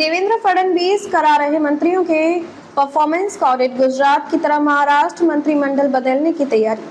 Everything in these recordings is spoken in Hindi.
देवेंद्र फडणवीस करा रहे मंत्रियों के परफॉर्मेंस का ऑडिट। गुजरात की तरह महाराष्ट्र मंत्रिमंडल बदलने की तैयारी।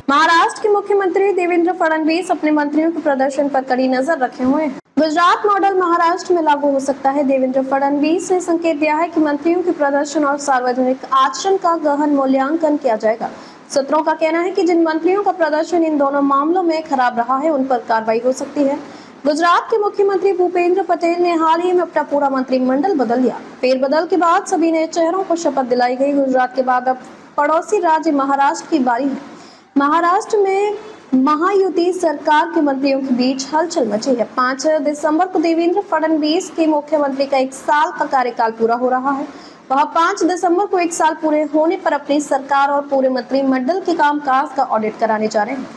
महाराष्ट्र के मुख्यमंत्री देवेंद्र फडणवीस अपने मंत्रियों के प्रदर्शन पर कड़ी नजर रखे हुए हैं। गुजरात मॉडल महाराष्ट्र में लागू हो सकता है। देवेंद्र फडणवीस ने संकेत दिया है कि मंत्रियों के प्रदर्शन और सार्वजनिक आचरण का गहन मूल्यांकन किया जाएगा। सूत्रों का कहना है कि जिन मंत्रियों का प्रदर्शन इन दोनों मामलों में खराब रहा है, उन पर कार्रवाई हो सकती है। गुजरात के मुख्यमंत्री भूपेंद्र पटेल ने हाल ही में अपना पूरा मंत्रिमंडल बदल लिया। फेरबदल के बाद सभी नए चेहरों को शपथ दिलाई गई। गुजरात के बाद अब पड़ोसी राज्य महाराष्ट्र की बारी है। महाराष्ट्र में महायुति सरकार के मंत्रियों के बीच हलचल मची है। 5 दिसंबर को देवेंद्र फडणवीस के मुख्यमंत्री का 1 साल का कार्यकाल पूरा हो रहा है। वह 5 दिसंबर को 1 साल पूरे होने पर अपनी सरकार और पूरे मंत्रिमंडल के कामकाज का ऑडिट कराने जा रहे हैं।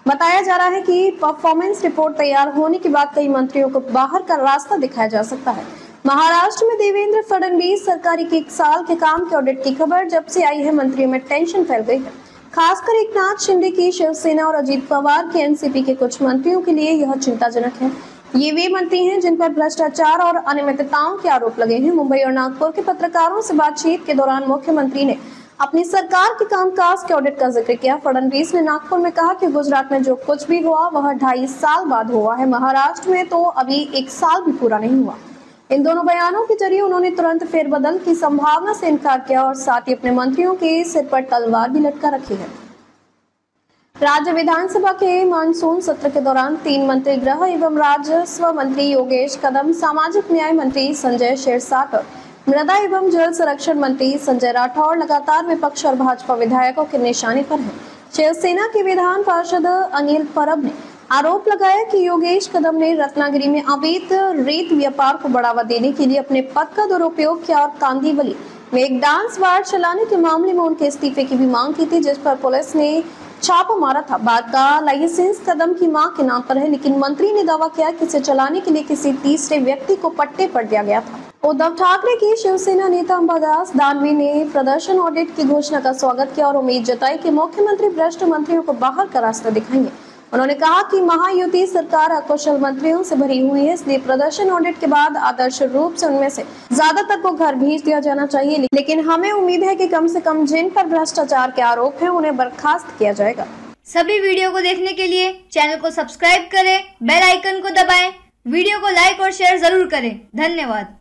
बताया जा रहा है कि परफॉर्मेंस रिपोर्ट तैयार होने के बाद कई मंत्रियों को बाहर का रास्ता दिखाया जा सकता है। महाराष्ट्र में देवेंद्र फडणवीस सरकार के 1 साल के काम के ऑडिट की खबर जब से आई है, मंत्रियों में टेंशन फैल गई है। खासकर एकनाथ शिंदे की शिवसेना और अजीत पवार के एनसीपी के कुछ मंत्रियों के लिए यह चिंताजनक है। ये वे मंत्री हैं जिन पर भ्रष्टाचार और अनियमितताओं के आरोप लगे हैं। मुंबई और नागपुर के पत्रकारों से बातचीत के दौरान मुख्यमंत्री ने अपनी सरकार के कामकाज के ऑडिट का जिक्र किया। फडणवीस ने नागपुर में कहा कि गुजरात में जो कुछ भी हुआ वह 2.5 साल बाद हुआ है। महाराष्ट्र में तो अभी 1 साल भी पूरा नहीं हुआ। इन दोनों बयानों के जरिए उन्होंने तुरंत फेरबदल की संभावना से इनकार किया और साथ ही अपने मंत्रियों के सिर पर तलवार भी लटका रखी है। राज्य विधानसभा के मानसून सत्र के दौरान 3 मंत्री गृह एवं राजस्व मंत्री योगेश कदम, सामाजिक न्याय मंत्री संजय शेरसाट और मृदा एवं जल संरक्षण मंत्री संजय राठौड़ लगातार विपक्ष और भाजपा विधायकों के निशाने पर हैं। शिवसेना के विधान पार्षद अनिल परब ने आरोप लगाया कि योगेश कदम ने रत्नागिरी में अवैध रेत व्यापार को बढ़ावा देने के लिए अपने पद का दुरुपयोग किया और कांदीवली में एक डांस बार चलाने के मामले में उनके इस्तीफे की भी मांग की थी, जिस पर पुलिस ने छापा मारा था। बार का लाइसेंस कदम की मां के नाम पर है, लेकिन मंत्री ने दावा किया कि इसे चलाने के लिए किसी तीसरे व्यक्ति को पट्टे पर दिया गया था। उद्धव ठाकरे की शिवसेना नेता अंबादास दानवे ने प्रदर्शन ऑडिट की घोषणा का स्वागत किया और उम्मीद जताई कि मुख्यमंत्री भ्रष्ट मंत्रियों को बाहर का रास्ता दिखाएंगे। उन्होंने कहा कि महायुति सरकार अकुशल मंत्रियों से भरी हुई है, इसलिए प्रदर्शन ऑडिट के बाद आदर्श रूप से उनमें से ज्यादातर को घर भेज दिया जाना चाहिए, लेकिन हमें उम्मीद है कि कम से कम जिन पर भ्रष्टाचार के आरोप हैं उन्हें बर्खास्त किया जाएगा। सभी वीडियो को देखने के लिए चैनल को सब्सक्राइब करें, बेल आइकन को दबाएं, वीडियो को लाइक और शेयर जरूर करें। धन्यवाद।